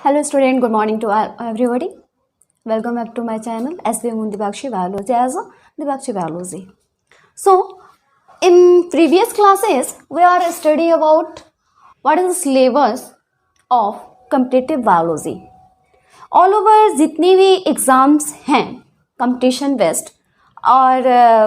Hello student, good morning to everybody. Welcome back to my channel SBM Dibakshi Biology as a Dibakshi Biology. So, in previous classes, we are studying about what is the syllabus of competitive biology. All over जितनी भी exams हैं competition based और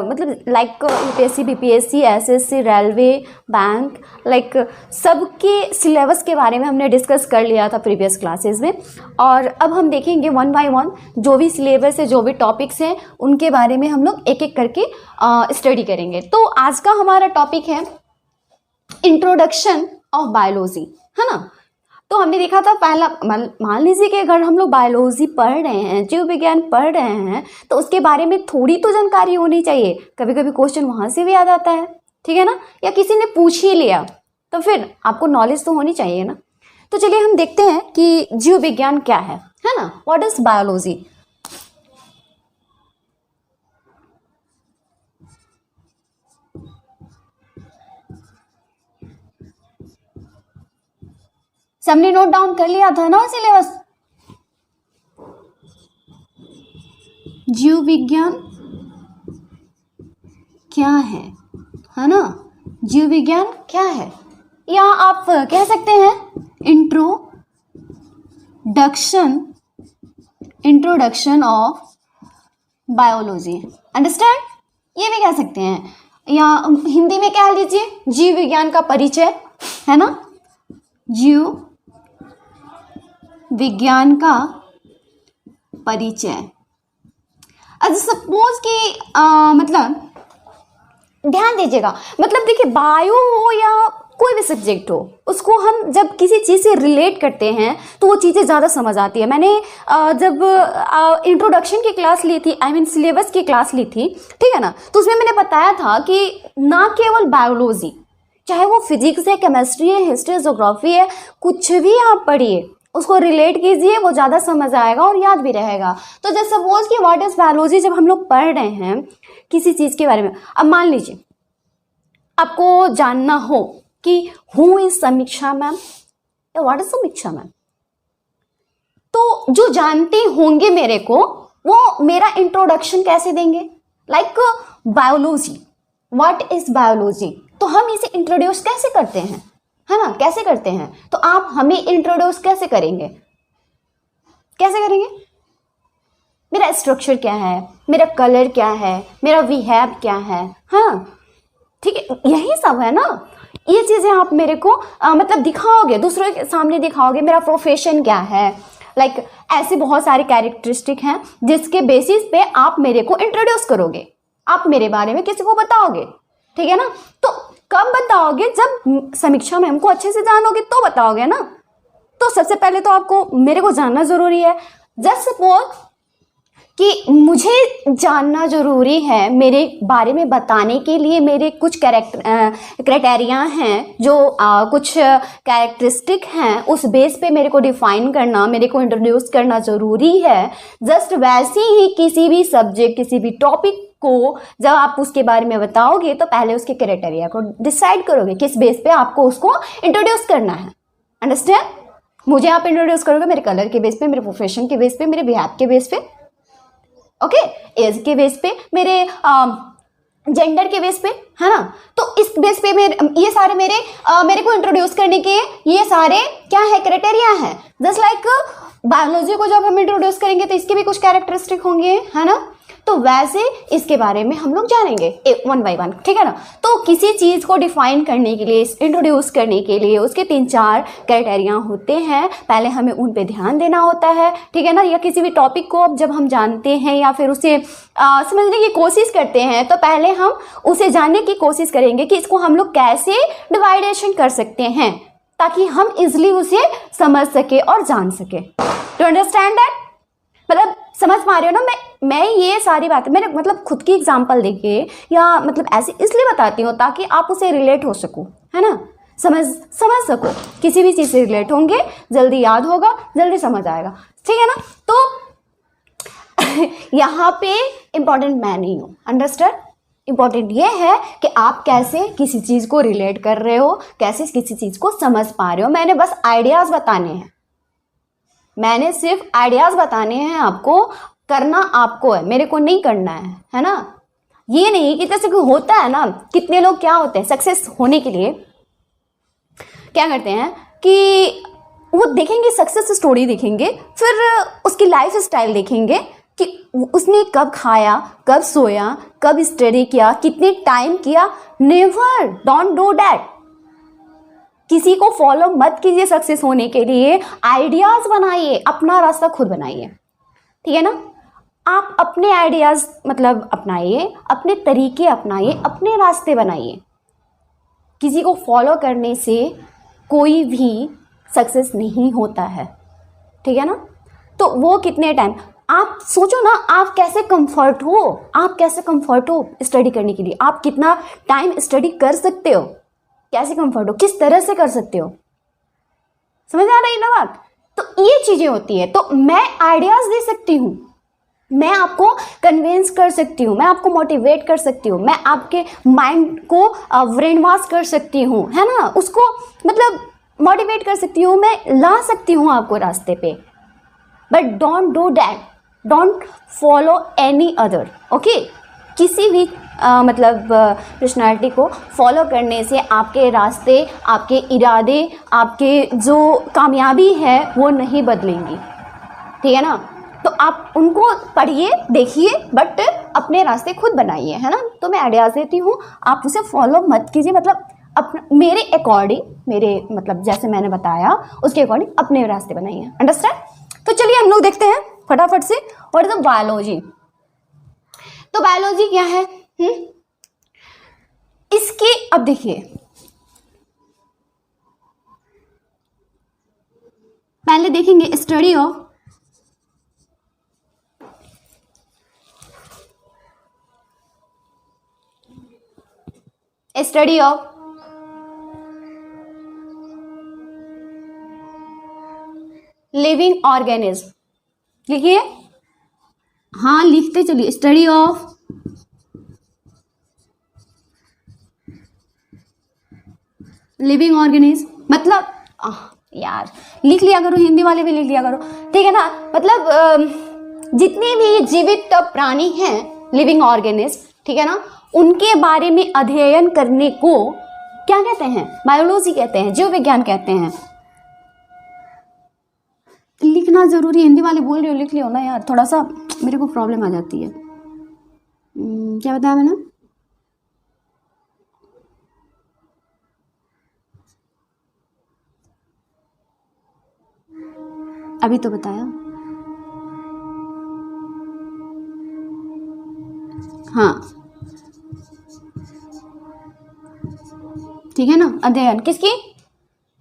मतलब like UPSC BPSC SSC railway bank like सबके syllabus के बारे में हमने डिस्कस कर लिया था प्रीवियस क्लासेस में। और अब हम देखेंगे वन बाय वन जो भी सिलेबस है, जो भी टॉपिक्स हैं, उनके बारे में हम लोग एक एक करके स्टडी करेंगे। तो आज का हमारा टॉपिक है इंट्रोडक्शन ऑफ बायोलॉजी, है ना। तो हमने देखा था पहला, मान लीजिए कि अगर हम लोग बायोलॉजी पढ़ रहे हैं, जीव विज्ञान पढ़ रहे हैं, तो उसके बारे में थोड़ी तो जानकारी होनी चाहिए। कभी कभी क्वेश्चन वहाँ से भी याद आता है, ठीक है ना, या किसी ने पूछ ही लिया तो फिर आपको नॉलेज तो होनी चाहिए ना। तो चलिए हम देखते हैं कि जीव विज्ञान क्या है ना, व्हाट इज बायोलॉजी। सबने नोट डाउन कर लिया था ना सिलेबस। जीव विज्ञान क्या है ना, जीव विज्ञान क्या है, या आप कह सकते हैं इंट्रोडक्शन ऑफ बायोलॉजी, अंडरस्टैंड, ये भी कह सकते हैं, या हिंदी में कह लीजिए जीव विज्ञान का परिचय, है ना, जीव विज्ञान का परिचय। अच्छा सपोज कि मतलब ध्यान दीजिएगा, मतलब देखिए बायो हो या कोई भी सब्जेक्ट हो, उसको हम जब किसी चीज़ से रिलेट करते हैं तो वो चीज़ें ज़्यादा समझ आती है। मैंने जब इंट्रोडक्शन की क्लास ली थी, आई मीन सिलेबस की क्लास ली थी, ठीक है ना, तो उसमें मैंने बताया था कि ना केवल बायोलॉजी, चाहे वो फिजिक्स है, केमिस्ट्री है, हिस्ट्री, ज्योग्राफी है, कुछ भी आप पढ़िए, उसको रिलेट कीजिए, वो ज़्यादा समझ आएगा और याद भी रहेगा। तो जैसे सपोज कि व्हाट इज बायोलॉजी जब हम लोग पढ़ रहे हैं किसी चीज़ के बारे में, अब मान लीजिए आपको जानना हो कि हु इज समीक्षा मैम या व्हाट इज समीक्षा मैम, तो जो जानते होंगे मेरे को वो मेरा इंट्रोडक्शन कैसे देंगे, like biology, what is biology, तो हम इसे इंट्रोड्यूस कैसे करते हैं, है ना, कैसे करते हैं, तो आप हमें इंट्रोड्यूस कैसे करेंगे, मेरा स्ट्रक्चर क्या है, मेरा कलर क्या है, मेरा बिहेव क्या है, हाँ ठीक है, यही सब है ना। ये चीज़ें आप मेरे को मतलब दिखाओगे, दूसरों के सामने दिखाओगे, मेरा प्रोफेशन क्या है, लाइक ऐसे बहुत सारे कैरेक्टरिस्टिक हैं जिसके बेसिस पे आप मेरे को इंट्रोड्यूस करोगे, आप मेरे बारे में किसी को बताओगे, ठीक है ना। तो कब बताओगे, जब समीक्षा मैम को अच्छे से जानोगे तो बताओगे ना। तो सबसे पहले तो आपको मेरे को जानना जरूरी है। जस्ट सपोज कि मुझे जानना जरूरी है, मेरे बारे में बताने के लिए मेरे कुछ क्राइटेरिया हैं, जो कुछ कैरेक्टरिस्टिक हैं, उस बेस पे मेरे को डिफाइन करना, मेरे को इंट्रोड्यूस करना जरूरी है। जस्ट वैसे ही किसी भी सब्जेक्ट, किसी भी टॉपिक को जब आप उसके बारे में बताओगे तो पहले उसके क्राइटेरिया को डिसाइड करोगे, किस बेस पे आपको उसको इंट्रोड्यूस करना है, अंडरस्टैंड। मुझे आप इंट्रोड्यूस करोगे मेरे कलर के बेस पे, मेरे प्रोफेशन के बेस पे, मेरे बिहेव के बेस पे, ओके, एज के बेस पे, मेरे जेंडर के बेस पे, है ना। तो इस बेस पे ये सारे मेरे को इंट्रोड्यूस करने के ये सारे क्या है, क्राइटेरिया है। जस्ट लाइक बायोलॉजी को जब हम इंट्रोड्यूस करेंगे तो इसके भी कुछ कैरेक्टरिस्टिक होंगे, है ना। तो वैसे इसके बारे में हम लोग जानेंगे वन बाय वन, ठीक है ना। तो किसी चीज़ को डिफाइन करने के लिए, इंट्रोड्यूस करने के लिए उसके 3-4 क्राइटेरिया होते हैं, पहले हमें उन पे ध्यान देना होता है, ठीक है ना। या किसी भी टॉपिक को अब जब हम जानते हैं या फिर उसे समझने की कोशिश करते हैं तो पहले हम उसे जानने की कोशिश करेंगे कि इसको हम लोग कैसे डिवाइडेशन कर सकते हैं ताकि हम इजिली उसे समझ सके और जान सके। टू अंडरस्टैंड दैट, मतलब समझ पा रहे हो ना। मैं ये सारी बातें मैंने मतलब खुद की एग्जांपल देके या मतलब ऐसे इसलिए बताती हूँ ताकि आप उसे रिलेट हो सको, है ना, समझ सको, किसी भी चीज़ से रिलेट होंगे, जल्दी याद होगा, जल्दी समझ आएगा, ठीक है ना। तो यहाँ पे इंपॉर्टेंट मैं नहीं हूँ, अंडरस्टैंड। इंपॉर्टेंट ये है कि आप कैसे किसी चीज़ को रिलेट कर रहे हो, कैसे किसी चीज़ को समझ पा रहे हो। मैंने बस आइडियाज़ बताने हैं, मैंने सिर्फ आइडियाज बताने हैं आपको, करना आपको है, मेरे को नहीं करना है ना। ये नहीं कि जैसे कि होता है ना, कितने लोग क्या होते हैं सक्सेस होने के लिए क्या करते हैं कि वो देखेंगे, सक्सेस स्टोरी देखेंगे, फिर उसकी लाइफ स्टाइल देखेंगे कि उसने कब खाया, कब सोया, कब स्टडी किया, कितने टाइम किया। Never, don't do that. किसी को फॉलो मत कीजिए सक्सेस होने के लिए, आइडियाज बनाइए, अपना रास्ता खुद बनाइए, ठीक है ना। आप अपने आइडियाज मतलब अपनाइए, अपने तरीके अपनाइए, अपने रास्ते बनाइए। किसी को फॉलो करने से कोई भी सक्सेस नहीं होता है, ठीक है ना। तो वो कितने टाइम, आप सोचो ना, आप कैसे कंफर्ट हो, आप कैसे कंफर्ट हो स्टडी करने के लिए, आप कितना टाइम स्टडी कर सकते हो, कैसे कंफर्ट हो, किस तरह से कर सकते हो, समझ आ रही है ना बात। तो ये चीजें होती है। तो मैं आइडियाज दे सकती हूँ, मैं आपको कन्विंस कर सकती हूँ, मैं आपको मोटिवेट कर सकती हूँ, मैं आपके माइंड को ब्रेन वॉश कर सकती हूँ, है ना, उसको मतलब मोटिवेट कर सकती हूँ, मैं ला सकती हूँ आपको रास्ते पे। But don't do that, don't follow any other, okay. किसी भी मतलब पर्सनालिटी को फॉलो करने से आपके रास्ते, आपके इरादे, आपके जो कामयाबी है वो नहीं बदलेंगी, ठीक है ना। तो आप उनको पढ़िए, देखिए, बट अपने रास्ते खुद बनाइए, है ना। तो मैं आइडियाज देती हूँ, आप उसे फॉलो मत कीजिए, मतलब मेरे अकॉर्डिंग, मेरे मतलब जैसे मैंने बताया उसके अकॉर्डिंग अपने रास्ते बनाइए, अंडरस्टैंड। तो चलिए हम लोग देखते हैं फटाफट से, व्हाट इज द बायोलॉजी। तो बायोलॉजी क्या है? इसके अब देखिए, पहले देखेंगे स्टडी ऑफ लिविंग ऑर्गेनिज्म। लिखिए, हाँ लिखते चलिए, स्टडी ऑफ लिविंग ऑर्गेनिज्म। मतलब यार लिख लिया करो, हिंदी वाले भी लिख लिया करो, ठीक है ना। मतलब जितने भी जीवित प्राणी हैं, लिविंग ऑर्गेनिज्म, ठीक है ना, उनके बारे में अध्ययन करने को क्या कहते हैं? बायोलॉजी कहते हैं, जीव विज्ञान कहते हैं। लिखना जरूरी, हिंदी वाले बोल रहे हो लिख लियो ना यार, थोड़ा सा मेरे को प्रॉब्लम आ जाती है। क्या बताया मैंने? अभी तो बताया, हाँ ठीक है ना। अध्ययन किसकी?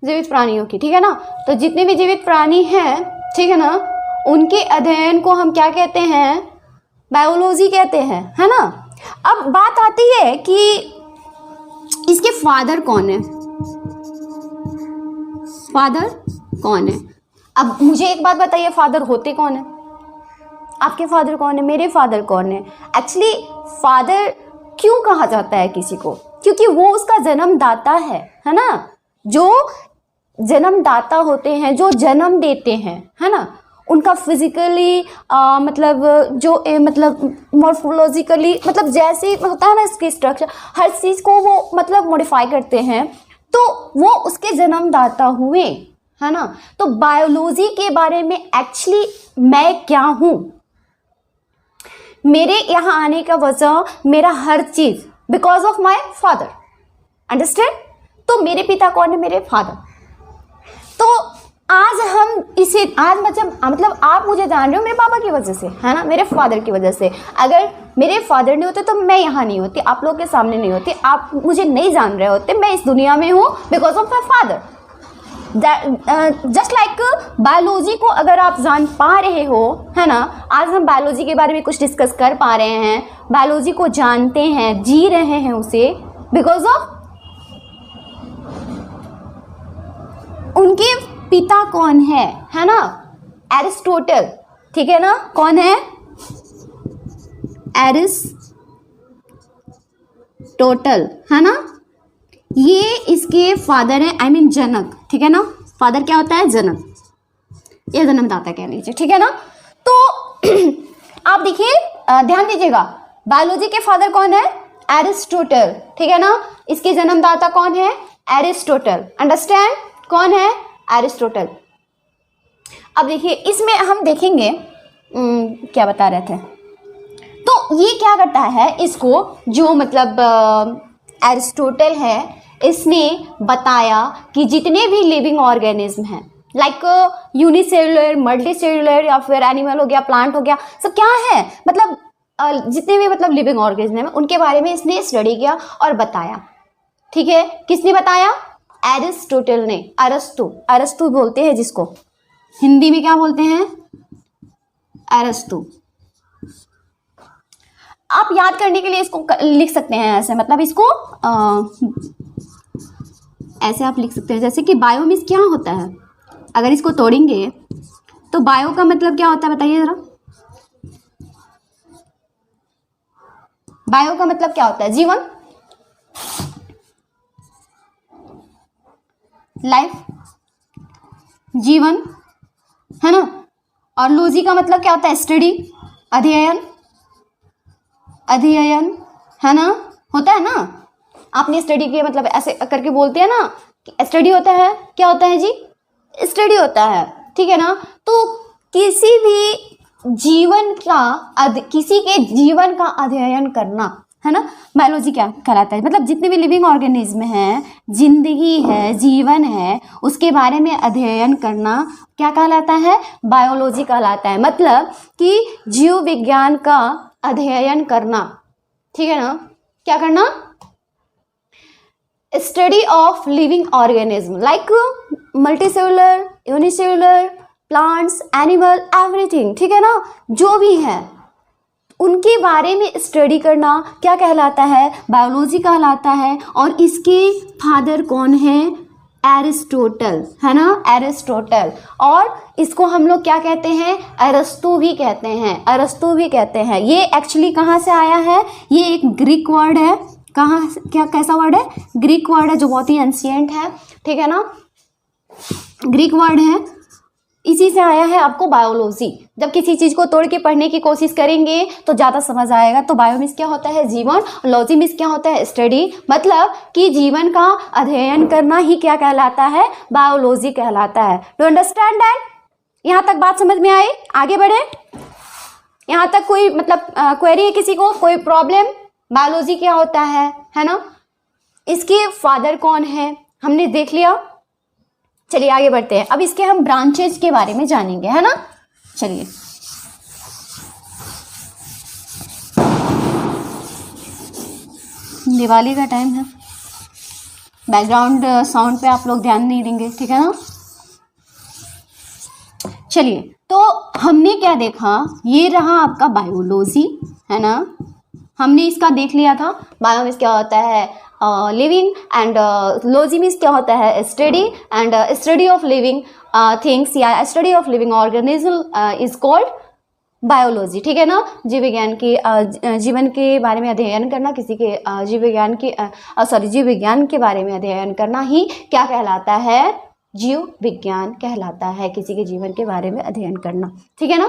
जीवित प्राणियों की, ठीक है ना। तो जितने भी जीवित प्राणी हैं, ठीक है ना, उनके अध्ययन को हम क्या कहते हैं? बायोलॉजी कहते हैं, है ना। अब बात आती है कि इसके फादर कौन है, फादर कौन है। अब मुझे एक बात बताइए, फादर होते कौन है? आपके फादर कौन है, मेरे फादर कौन है? एक्चुअली फादर क्यों कहा जाता है किसी को? क्योंकि वो उसका जन्मदाता है ना। जो जन्मदाता होते हैं, जो जन्म देते हैं, है ना, उनका फिजिकली मतलब जो मतलब मॉर्फोलॉजिकली, मतलब जैसे होता है ना इसकी स्ट्रक्चर, हर चीज़ को वो मतलब मॉडिफाई करते हैं, तो वो उसके जन्मदाता हुए, है ना। तो बायोलॉजी के बारे में एक्चुअली मैं क्या हूँ, मेरे यहाँ आने का वजह, मेरा हर चीज because of my father, understand. तो मेरे पिता कौन है? मेरे फादर। तो आज हम इसे आज मतलब आप मुझे जान रहे हो मेरे पापा की वजह से, है ना, मेरे फादर की वजह से। अगर मेरे फादर नहीं होते तो मैं यहाँ नहीं होती, आप लोग के सामने नहीं होती, आप मुझे नहीं जान रहे होते, मैं इस दुनिया में हूँ because of my father. Just like biology को अगर आप जान पा रहे हो, है ना, आज हम बायोलॉजी के बारे में कुछ डिस्कस कर पा रहे हैं, बायोलॉजी को जानते हैं, जी रहे हैं उसे, बिकॉज ऑफ उनके पिता कौन है ना, एरिस्टोटल, ठीक है ना। कौन है? एरिस्टोटल, है ना। ये इसके फादर है, आई मीन जनक, ठीक है ना। फादर क्या होता है? जनक। या जन्मदाता कह लीजिए, ठीक है ना। तो आप देखिए, ध्यान दीजिएगा, बायोलॉजी के फादर कौन है? एरिस्टोटल, ठीक है ना। इसके जन्मदाता कौन है? एरिस्टोटल। अंडरस्टैंड? कौन है? एरिस्टोटल। अब देखिए, इसमें हम देखेंगे क्या बता रहे थे, तो ये क्या करता है, इसको जो मतलब एरिस्टोटल है, इसने बताया कि जितने भी लिविंग ऑर्गेनिज्म हैं, लाइक यूनिसेलुलर, मल्टीसेलुलर, या फिर एनिमल हो गया, प्लांट हो गया, सब क्या है, मतलब जितने भी मतलब लिविंग ऑर्गेनिज्म हैं उनके बारे में इसने स्टडी किया और बताया, ठीक है। किसने बताया? एरिस्टोटल ने। अरस्तु बोलते हैं जिसको, हिंदी में क्या बोलते हैं? अरस्तु। आप याद करने के लिए इसको लिख सकते हैं ऐसे, मतलब इसको ऐसे आप लिख सकते हैं, जैसे कि बायो मीन्स क्या होता है, अगर इसको तोड़ेंगे तो बायो का मतलब क्या होता है, बताइए जरा। बायो का मतलब क्या होता है? जीवन, लाइफ, जीवन, है ना। और लॉजी का मतलब क्या होता है? स्टडी, अध्ययन, अध्ययन, है ना, होता है ना। आपने स्टडी के मतलब ऐसे करके बोलते हैं ना कि स्टडी होता है, क्या होता है जी? स्टडी होता है, ठीक है ना। तो किसी भी जीवन का किसी के जीवन का अध्ययन करना, है ना, बायोलॉजी क्या कहलाता है? मतलब जितने भी लिविंग ऑर्गेनिज्म हैं, जिंदगी है, जीवन है, उसके बारे में अध्ययन करना क्या कहलाता है? बायोलॉजी कहलाता है। मतलब कि जीव विज्ञान का अध्ययन करना, ठीक है ना। क्या करना? Study of living organism like multicellular, unicellular, plants, animal, everything, ठीक है ना, जो भी है उनके बारे में स्टडी करना क्या कहलाता है? बायोलॉजी कहलाता है। और इसके फादर कौन है? एरिस्टोटल, है ना, एरिस्टोटल। और इसको हम लोग क्या कहते हैं? अरस्तु भी कहते हैं, अरस्तु भी कहते हैं। ये एक्चुअली कहाँ से आया है? ये एक ग्रीक वर्ड है। कहाँ, क्या, कैसा वर्ड है? ग्रीक वर्ड है, जो बहुत ही एंशिएंट है, ठीक है ना, ग्रीक वर्ड है। इसी से आया है आपको बायोलॉजी। जब किसी चीज को तोड़ के पढ़ने की कोशिश करेंगे तो ज्यादा समझ आएगा। तो बायो मीन्स क्या होता है? जीवन, लॉजी मीन्स क्या होता है? स्टडी। मतलब कि जीवन का अध्ययन करना ही क्या कहलाता है? बायोलॉजी कहलाता है। Do understand that? यहाँ तक बात समझ में आई? आगे बढ़े। यहाँ तक कोई मतलब क्वेरी है किसी को? कोई प्रॉब्लम? बायोलॉजी क्या होता है ना। इसके फादर कौन है हमने देख लिया। चलिए आगे बढ़ते हैं। अब इसके हम ब्रांचेज के बारे में जानेंगे, है ना। चलिए, दिवाली का टाइम है, बैकग्राउंड साउंड पे आप लोग ध्यान नहीं देंगे, ठीक है ना। चलिए, तो हमने क्या देखा, ये रहा आपका बायोलॉजी, है ना। हमने इसका देख लिया था। बायो मीन्स क्या होता है? लिविंग, एंड लॉजी मीन्स क्या होता है? Study, and study of living things या study of living organism is called biology, ठीक है ना। जीव विज्ञान की जीवन के बारे में अध्ययन करना, किसी के जीव विज्ञान के बारे में अध्ययन करना ही क्या कहलाता है? जीव विज्ञान कहलाता है। किसी के जीवन के बारे में अध्ययन करना, ठीक है ना।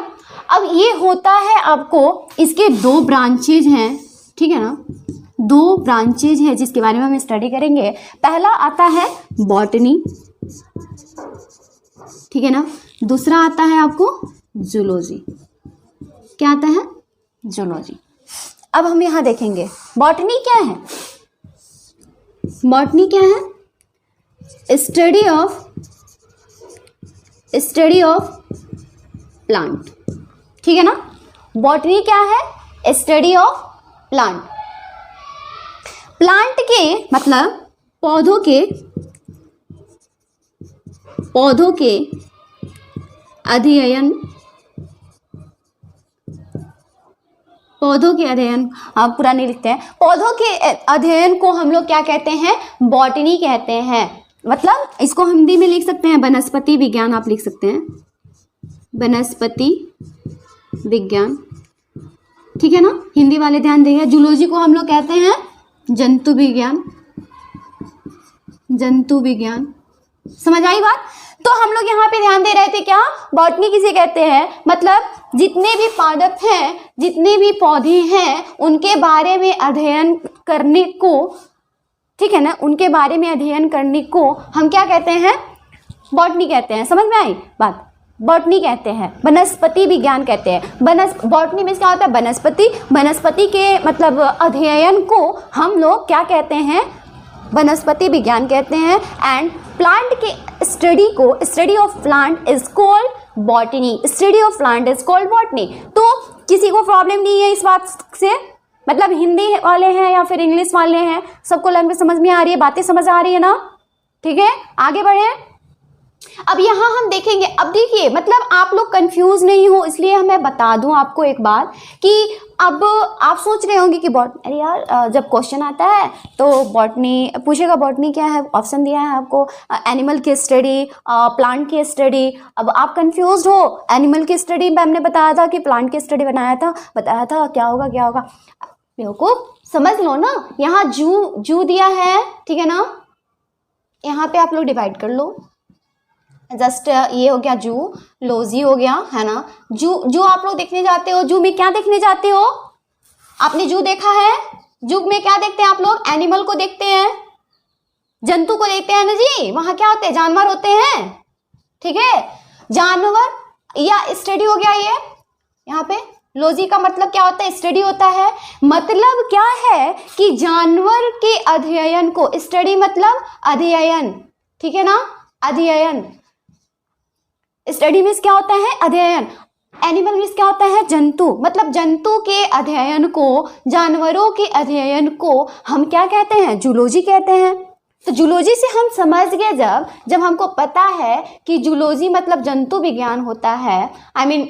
अब ये होता है आपको, इसके दो ब्रांचेज हैं, ठीक है ना, दो ब्रांचेज है जिसके बारे में हम स्टडी करेंगे। पहला आता है बॉटनी, ठीक है ना। दूसरा आता है आपको जूलॉजी। क्या आता है? जूलॉजी। अब हम यहां देखेंगे बॉटनी क्या है। बॉटनी क्या है? स्टडी ऑफ प्लांट, ठीक है ना। बॉटनी क्या है? Study of plant. प्लांट के मतलब पौधों के अध्ययन, आप पूरा नहीं लिखते हैं। पौधों के अध्ययन को हम लोग क्या कहते हैं? बॉटनी कहते हैं। मतलब इसको हिंदी में लिख सकते हैं वनस्पति विज्ञान, आप लिख सकते हैं वनस्पति विज्ञान, ठीक है ना। हिंदी वाले ध्यान देंगे। जूलॉजी को हम लोग कहते हैं जंतु विज्ञान। समझ आई बात? तो हम लोग यहाँ पे ध्यान दे रहे थे क्या, बॉटनी किसे कहते हैं, मतलब जितने भी पादप हैं, जितने भी पौधे हैं, उनके बारे में अध्ययन करने को, ठीक है ना, उनके बारे में अध्ययन करने को हम क्या कहते हैं, बॉटनी कहते हैं। समझ में आई बात, बॉटनी कहते हैं, वनस्पति विज्ञान कहते हैं। बॉटनी में क्या होता है, वनस्पति, वनस्पति के मतलब अध्ययन को हम लोग क्या कहते हैं, वनस्पति विज्ञान कहते हैं। एंड प्लांट के स्टडी को, study of plant is called botany, study of plant is called botany. तो किसी को प्रॉब्लम नहीं है इस बात से, मतलब हिंदी वाले हैं या फिर इंग्लिश वाले हैं, सबको लैंग्वेज समझ में आ रही है, बातें समझ आ रही है ना, ठीक है, आगे बढ़े। अब यहाँ हम देखेंगे, अब देखिए मतलब आप लोग कंफ्यूज नहीं हो, इसलिए मैं बता दूं आपको एक बात कि अब आप सोच रहे होंगे कि अरे यार जब क्वेश्चन आता है तो बॉटनी पूछेगा, बॉटनी क्या है, ऑप्शन दिया है आपको, एनिमल की स्टडी, प्लांट की स्टडी। अब आप कंफ्यूज हो, एनिमल की स्टडी मैम ने बताया था कि प्लांट की स्टडी बताया था, क्या होगा क्या होगा, बेवकूफ समझ लो ना, यहाँ जू दिया है, ठीक है ना, यहाँ पे आप लोग डिवाइड कर लो, जस्ट ये हो गया जू, लोजी हो गया, है ना। जू आप लोग देखने जाते हो, जू में क्या देखने जाते हो, आपने जू देखा है, जू में क्या देखते हैं आप लोग, एनिमल को देखते हैं, जंतु को देखते हैं ना जी, वहां क्या होते हैं, जानवर होते हैं, ठीक है, जानवर या स्टडी हो गया ये, यहाँ पे लोजी का मतलब क्या होता है, स्टडी होता है, मतलब क्या है कि जानवर के अध्ययन को, स्टडी मतलब अध्ययन, ठीक है ना, अध्ययन, स्टडी मीन्स क्या होता है, अध्ययन, एनिमल मीन्स क्या होता है, जंतु, मतलब जंतु के अध्ययन को, जानवरों के अध्ययन को हम क्या कहते हैं, जूलॉजी कहते हैं। तो जूलॉजी से हम समझ गए, जब हमको पता है कि जूलॉजी मतलब जंतु विज्ञान होता है, आई मीन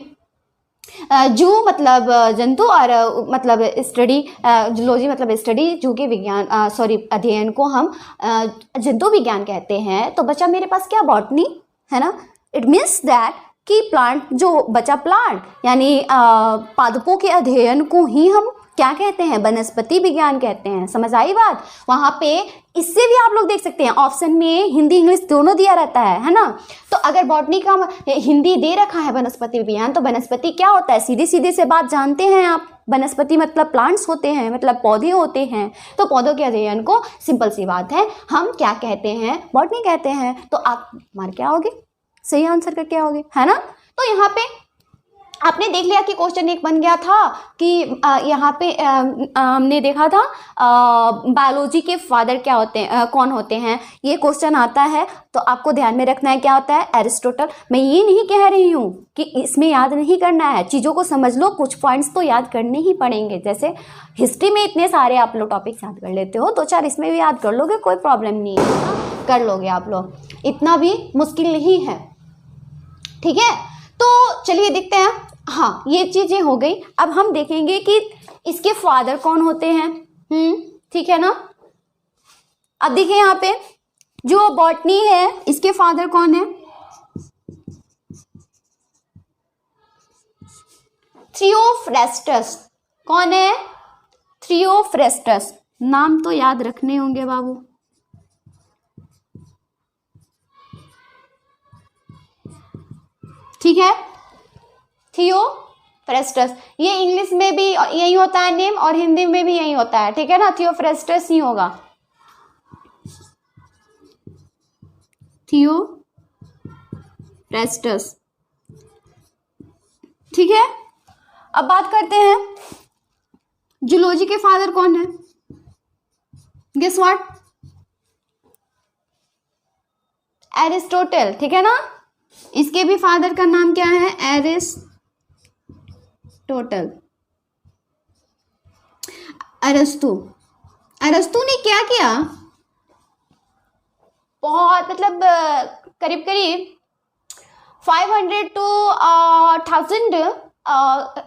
जू मतलब जंतु और मतलब स्टडी, जूलॉजी मतलब स्टडी, जू के विज्ञान सॉरी अध्ययन को हम जंतु विज्ञान कहते हैं। तो बचा मेरे पास क्या, बॉटनी, है ना। इट मीन्स दैट कि प्लांट, जो बचा प्लांट यानी पादपों के अध्ययन को ही हम क्या कहते हैं, वनस्पति विज्ञान कहते हैं। समझ आई बात। वहां पे इससे भी आप लोग देख सकते हैं, ऑप्शन में हिंदी इंग्लिश दोनों दिया रहता है ना। तो अगर बॉटनी का हिंदी दे रखा है वनस्पति विज्ञान, तो वनस्पति क्या होता है, सीधे सीधे से बात जानते हैं आप, वनस्पति मतलब प्लांट्स होते हैं, मतलब पौधे होते हैं। तो पौधों के अध्ययन को सिंपल सी बात है हम क्या कहते हैं, बॉटनी कहते हैं। तो आप मार क्या होगे, सही आंसर करके आओगे, है ना। तो यहाँ पे आपने देख लिया कि क्वेश्चन एक बन गया था कि यहाँ पे हमने देखा था बायोलॉजी के फादर क्या होते हैं, कौन होते हैं, ये क्वेश्चन आता है। तो आपको ध्यान में रखना है क्या होता है, एरिस्टोटल। मैं ये नहीं कह रही हूँ कि इसमें याद नहीं करना है, चीज़ों को समझ लो, कुछ पॉइंट्स तो याद करने ही पड़ेंगे। जैसे हिस्ट्री में इतने सारे आप लोग टॉपिक्स याद कर लेते हो, 2-4 इसमें भी याद कर लोगे, कोई प्रॉब्लम नहीं है, कर लोगे आप लोग, इतना भी मुश्किल नहीं है, ठीक है। तो चलिए देखते हैं। हाँ, ये चीजें हो गई। अब हम देखेंगे कि इसके फादर कौन होते हैं, ठीक है ना। अब देखिए यहाँ पे जो बॉटनी है, इसके फादर कौन है, थियोफ्रेस्टस। कौन है, थियोफ्रेस्टस। नाम तो याद रखने होंगे बाबू, ठीक है, थियोफ्रेस्टस। ये इंग्लिश में भी यही होता है नेम और हिंदी में भी यही होता है, ठीक है ना, थियोफ्रेस्टस ही होगा, थियोफ्रेस्टस, ठीक है। अब बात करते हैं जूलॉजी के फादर कौन है, गेस व्हाट, एरिस्टोटल, ठीक है ना। इसके भी फादर का नाम क्या है, एरिस्टोटल, अरस्तु। अरस्तु ने क्या किया, बहुत मतलब करीब करीब 500 to 1000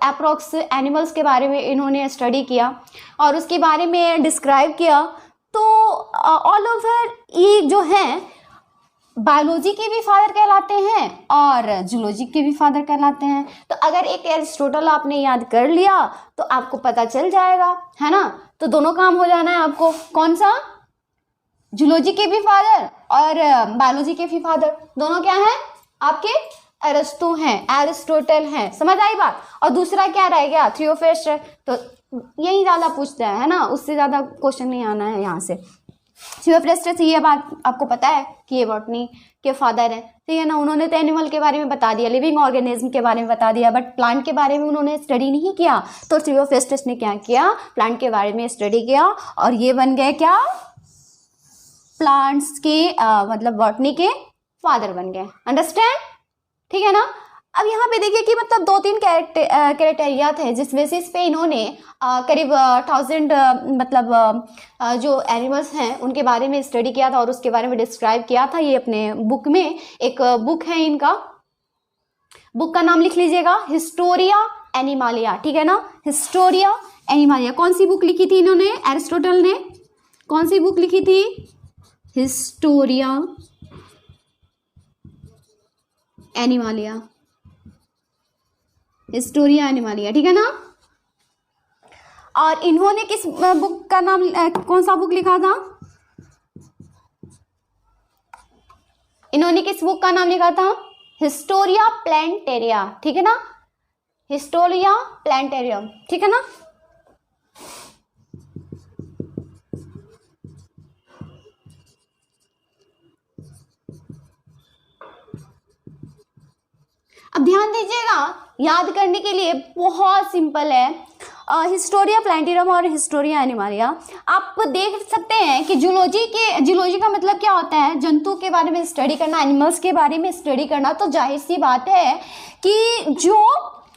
अप्रोक्स एनिमल्स के बारे में इन्होंने स्टडी किया और उसके बारे में डिस्क्राइब किया। तो ऑल ओवर ये जो है बायोलॉजी के भी फादर कहलाते हैं और जूलॉजी के भी फादर कहलाते हैं। तो अगर एक एरिस्टोटल आपने याद कर लिया तो आपको पता चल जाएगा, है ना। तो दोनों काम हो जाना है आपको, कौन सा, जूलॉजी के भी फादर और बायोलॉजी के भी फादर, दोनों क्या हैं आपके? अरिस्टो हैं, एरिस्टोटल हैं। समझ आई बात? और दूसरा क्या रह गया? थियोफ्रेस्टस। तो यही ज्यादा पूछता है ना, उससे ज्यादा क्वेश्चन नहीं आना है यहाँ से। थियोफ्रेस्टस, ये बात आपको पता है कि ये बॉटनी के फादर हैं, ठीक है ना। उन्होंने तो एनिमल के बारे में बता दिया, लिविंग ऑर्गेनिज्म के बारे में बता दिया, बट प्लांट के बारे में उन्होंने स्टडी नहीं किया। तो थियोफ्रेस्टस ने क्या किया? प्लांट के बारे में स्टडी किया और ये बन गए क्या? प्लांट्स के मतलब बॉटनी के फादर बन गए। अंडरस्टैंड? ठीक है ना। अब यहाँ पे देखिए कि मतलब 2-3 क्राइटेरिया थे जिस बेसिस पे इन्होंने करीब 1000 मतलब जो एनिमल्स हैं उनके बारे में स्टडी किया था और उसके बारे में डिस्क्राइब किया था। ये अपने बुक में, एक बुक है इनका, बुक का नाम लिख लीजिएगा, हिस्टोरिया एनिमालिया, ठीक है ना। Historia Animalia. कौन सी बुक लिखी थी इन्होंने? एरिस्टोटल ने कौन सी बुक लिखी थी? हिस्टोरिया एनिमालिया, हिस्टोरिया एनिमालिया, ठीक है ना। और इन्होंने किस बुक का नाम, कौन सा बुक लिखा था? इन्होंने किस बुक का नाम लिखा था? हिस्टोरिया प्लांटेरिया, ठीक है ना। हिस्टोरिया प्लांटेरियम, ठीक है ना। अब ध्यान दीजिएगा, याद करने के लिए बहुत सिंपल है। हिस्टोरिया प्लांटेरियम और हिस्टोरिया एनिमालिया आप देख सकते हैं कि जूलॉजी का मतलब क्या होता है? जंतु के बारे में स्टडी करना, एनिमल्स के बारे में स्टडी करना। तो जाहिर सी बात है कि जो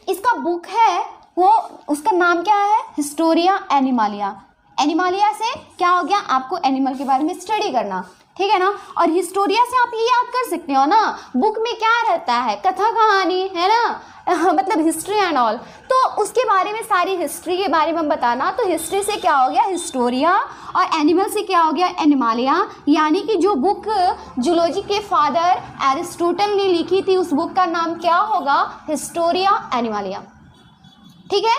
इसका बुक है वो, उसका नाम क्या है? Historia Animalia. एनिमालिया से क्या हो गया? आपको एनिमल के बारे में स्टडी करना, ठीक है ना। और हिस्टोरिया से आप ये याद कर सकते हो ना, बुक में क्या रहता है? कथा कहानी, है ना, मतलब हिस्ट्री एंड ऑल। तो उसके बारे में, सारी हिस्ट्री के बारे में बताना। तो हिस्ट्री से क्या हो गया? हिस्टोरिया। और एनिमल से क्या हो गया? एनिमालिया। यानी कि जो बुक जूलॉजी के फादर एरिस्टोटल ने लिखी थी, उस बुक का नाम क्या होगा? हिस्टोरिया एनिमालिया, ठीक है।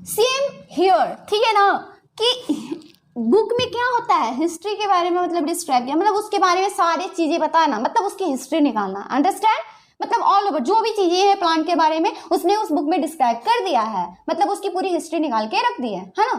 सेम हियर, ठीक है ना, कि बुक में क्या होता है? हिस्ट्री के बारे में मतलब डिस्क्राइब किया, मतलब उसके बारे में सारी चीजें बताना, मतलब उसकी हिस्ट्री निकालना। अंडरस्टैंड? मतलब ऑल ओवर जो भी चीजें हैं प्लांट के बारे में उसने उस बुक में डिस्क्राइब कर दिया है, मतलब उसकी पूरी हिस्ट्री निकाल के रख दी है ना।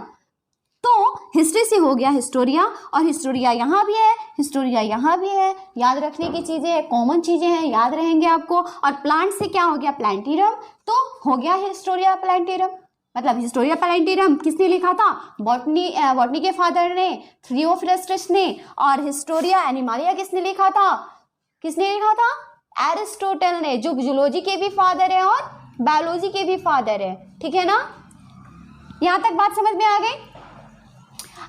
तो हिस्ट्री से हो गया हिस्टोरिया, और हिस्टोरिया यहाँ भी है, हिस्टोरिया यहाँ भी है। याद रखने की चीजें हैं, कॉमन चीजें हैं, याद रहेंगे आपको। और प्लांट से क्या हो गया? प्लांटेरियम। तो हो गया हिस्टोरिया प्लांटेरियम। मतलब हिस्टोरिया प्लांटेरियम किसने लिखा था? बॉटनी के फादर ने, थियोफ्रेस्टस ने। और हिस्टोरिया एनिमालिया किसने लिखा था? किसने लिखा था? एरिस्टोटल ने, जो जूलॉजी के भी फादर है और बायोलॉजी के भी फादर है, ठीक है ना। यहां तक बात समझ में आ गई?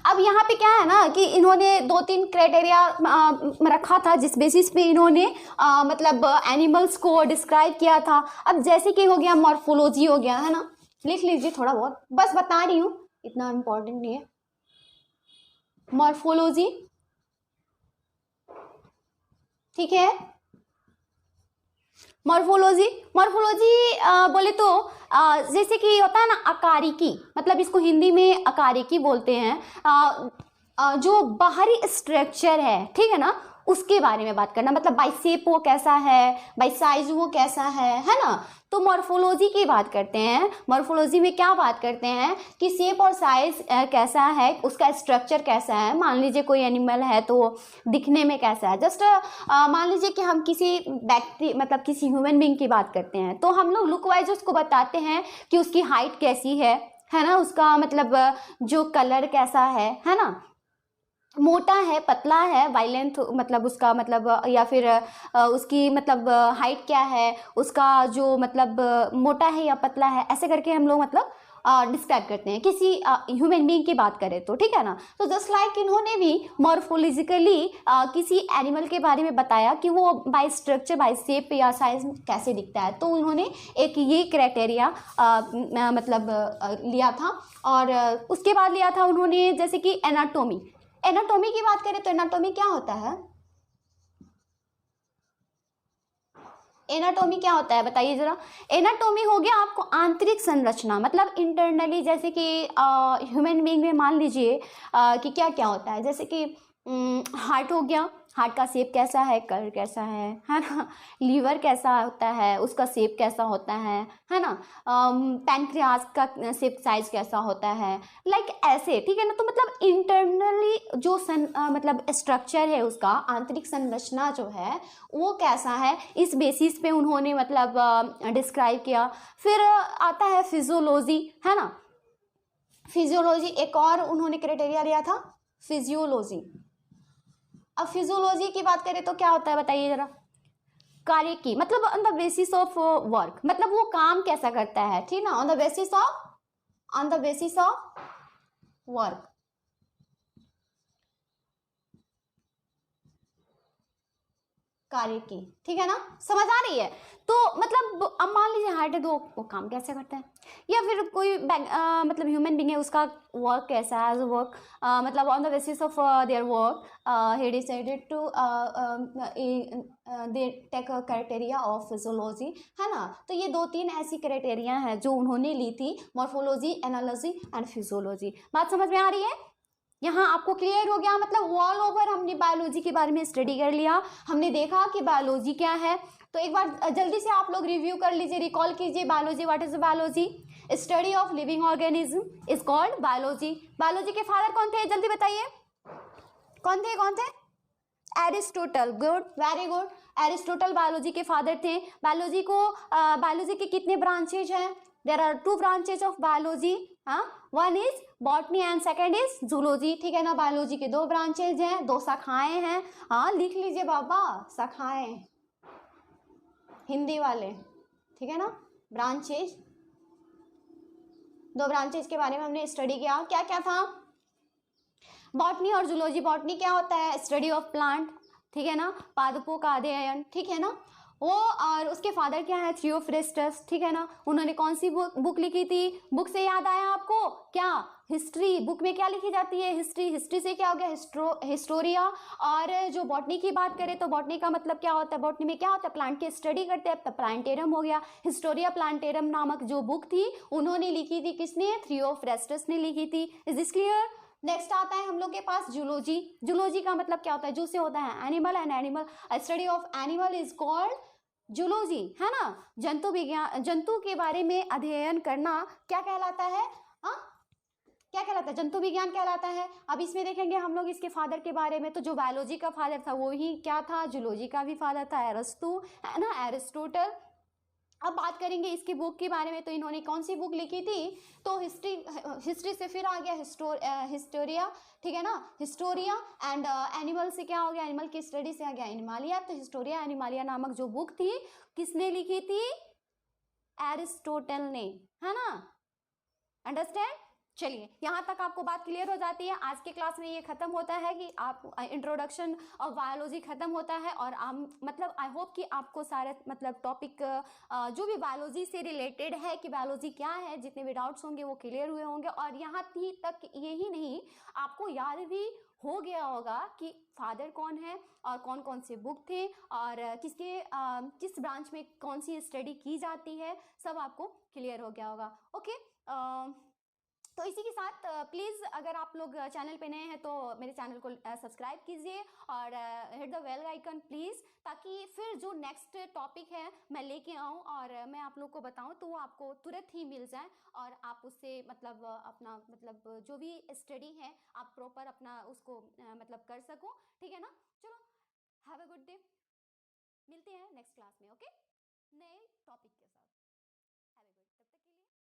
अब यहाँ पे क्या है ना कि इन्होंने 2-3 क्राइटेरिया रखा था जिस बेसिस पे इन्होंने मतलब एनिमल्स को डिस्क्राइब किया था। अब जैसे कि हो गया मॉर्फोलॉजी, हो गया, है ना। लिख लीजिए थोड़ा बहुत, बस बता रही हूं, इतना इंपॉर्टेंट नहीं है। मॉर्फोलॉजी, ठीक है। मॉर्फोलॉजी बोले तो जैसे कि होता है ना अकारिकी, मतलब इसको हिंदी में अकारिकी बोलते हैं। जो बाहरी स्ट्रक्चर है, ठीक है ना, उसके बारे में बात करना। मतलब बाई शेप वो कैसा है, बाई साइज वो कैसा है ना। तो मॉर्फोलॉजी की बात करते हैं। मॉर्फोलॉजी में क्या बात करते हैं कि शेप और साइज कैसा है, उसका स्ट्रक्चर कैसा है। मान लीजिए कोई एनिमल है तो दिखने में कैसा है। जस्ट मान लीजिए कि हम किसी व्यक्ति, मतलब किसी ह्यूमन बीइंग की बात करते हैं, तो हम लोग लुक वाइज उसको बताते हैं कि उसकी हाइट कैसी है ना, उसका मतलब जो कलर कैसा है ना, मोटा है, पतला है, वायलेंथ, मतलब उसका मतलब, या फिर उसकी मतलब हाइट क्या है, उसका जो मतलब मोटा है या पतला है, ऐसे करके हम लोग मतलब डिस्क्राइब करते हैं किसी ह्यूमन बीइंग की बात करें तो, ठीक है ना। तो जस्ट लाइक इन्होंने भी मॉर्फोलॉजिकली किसी एनिमल के बारे में बताया कि वो बाय स्ट्रक्चर, बाय शेप या साइज कैसे दिखता है। तो उन्होंने एक ये क्राइटेरिया मतलब लिया था। और उसके बाद लिया था उन्होंने जैसे कि एनाटोमी की बात करें तो एनाटोमी क्या होता है? एनाटोमी क्या होता है बताइए जरा। एनाटोमी हो गया आपको आंतरिक संरचना, मतलब इंटरनली, जैसे कि ह्यूमन बीइंग में मान लीजिए कि क्या क्या होता है, जैसे कि हार्ट हो गया, हार्ट का शेप कैसा है, कलर कैसा है ना। लीवर कैसा होता है, उसका शेप कैसा होता है ना। पैनक्रियाज का शेप साइज कैसा होता है, लाइक ऐसे, ठीक है ना। तो मतलब इंटरनली जो मतलब स्ट्रक्चर है उसका, आंतरिक संरचना जो है वो कैसा है, इस बेसिस पे उन्होंने मतलब डिस्क्राइब किया। फिर आता है फिजियोलॉजी, है ना। फिजियोलॉजी एक और उन्होंने क्राइटेरिया लिया था, फिजियोलॉजी। अब फिजियोलॉजी की बात करें तो क्या होता है बताइए जरा। कार्य की मतलब on the basis of work, मतलब वो काम कैसा करता है, ठीक ना, on the basis of work. कार्य की, ठीक है ना, समझ आ रही है। तो मतलब अब मान लीजिए हार्ट है तो वो काम कैसे करता है, या फिर कोई मतलब ह्यूमन बींग है उसका वर्क कैसा है, एज वर्क मतलब on the basis of their work he decided to they take a criteria of physiology, है ना। तो ये 2-3 ऐसी क्राइटेरिया है जो उन्होंने ली थी, मॉर्फोलॉजी, एनालॉजी एंड फिजियोलॉजी। बात समझ में आ रही है। यहाँ आपको क्लियर हो गया, मतलब ऑल ओवर हमने बायोलॉजी के बारे में स्टडी कर लिया, हमने देखा कि बायोलॉजी क्या है। तो एक बार जल्दी से आप लोग रिव्यू कर लीजिए, रिकॉल कीजिए biology. What is biology? Study of living organism is called biology. Biology के फादर कौन थे, जल्दी बताइए। कौन थे? Aristotle. Good, very good. Aristotle biology के फादर थे। बायोलॉजी को बायोलॉजी के कितने ब्रांचेज हैं? There are 2 branches of biology. हाँ, one is botany and second is zoology, ठीक है ना। बायोलॉजी के 2 ब्रांचेज हैं, 2 शाखाएं हैं। हाँ, लिख लीजिए बाबा, शाखाएं, हिंदी वाले, ठीक है ना। ब्रांचेज, 2 ब्रांचेज के बारे में हमने स्टडी किया, क्या क्या था। बॉटनी और जूलॉजी। बॉटनी क्या होता है? स्टडी ऑफ प्लांट, ठीक है ना, पादपों का अध्ययन, ठीक है ना वो। और उसके फादर क्या है? थियोफ्रेस्टस, ठीक है ना। उन्होंने कौन सी बुक लिखी थी? बुक से याद आया आपको क्या? हिस्ट्री। बुक में क्या लिखी जाती है? हिस्ट्री। हिस्ट्री से क्या हो गया? हिस्टोरिया। और जो बॉटनी की बात करें तो बॉटनी का मतलब क्या होता है? बॉटनी में क्या होता है? प्लांट की स्टडी करते हैं, तब प्लांटेरम हो गया। हिस्टोरिया प्लांटेरम नामक जो बुक थी उन्होंने लिखी थी, किसने? थियोफ्रेस्टस ने लिखी थी। Is this clear? नेक्स्ट आता है हम लोग के पास जूलॉजी। जूलॉजी का मतलब क्या होता है? जू से होता है animal, and animal, study of animal is called zoology, है ना। जंतु विज्ञान, जंतु के बारे में अध्ययन करना क्या कहलाता है? हाँ, क्या कहलाता है? जंतु विज्ञान कहलाता है। अब इसमें देखेंगे हम लोग इसके फादर के बारे में, तो जो बायोलॉजी का फादर था वो ही क्या था? जूलॉजी का भी फादर था एरस्तु, है ना, एरिस्टोटल। अब बात करेंगे इसकी बुक के बारे में, तो इन्होंने कौन सी बुक लिखी थी? तो हिस्ट्री से फिर आ गया हिस्टोरिया, ठीक है ना, हिस्टोरिया। एंड एनिमल से क्या हो गया? एनिमल की स्टडी से आ गया एनिमालिया। तो हिस्टोरिया एनिमालिया नामक जो बुक थी किसने लिखी थी? एरिस्टोटल ने, है ना। अंडरस्टैंड? चलिए, यहां तक आपको बात क्लियर हो जाती है। आज के क्लास में ये खत्म होता है कि आप इंट्रोडक्शन ऑफ बायोलॉजी खत्म होता है, और मतलब आई होप कि आपको सारे मतलब टॉपिक जो भी बायोलॉजी से रिलेटेड है कि बायोलॉजी क्या है, जितने भी डाउट्स होंगे वो क्लियर हुए होंगे। और यहाँ तक यही नहीं, आपको याद भी हो गया होगा कि फादर कौन है और कौन कौन से बुक थे, और किस ब्रांच में कौन सी स्टडी की जाती है, सब आपको क्लियर हो गया होगा। ओके, तो इसी के साथ प्लीज़ अगर आप लोग चैनल पे नए हैं तो मेरे चैनल को सब्सक्राइब कीजिए और hit the bell icon please, ताकि फिर जो नेक्स्ट टॉपिक है मैं लेके आऊँ और मैं आप लोग को बताऊँ तो वो आपको तुरंत ही मिल जाए, और आप उससे मतलब अपना मतलब जो भी स्टडी है आप प्रॉपर अपना उसको मतलब कर सको, ठीक है ना। चलो, हैव अ गुड डे, मिलते हैं नेक्स्ट क्लास में, ओके, नए टॉपिक के साथ।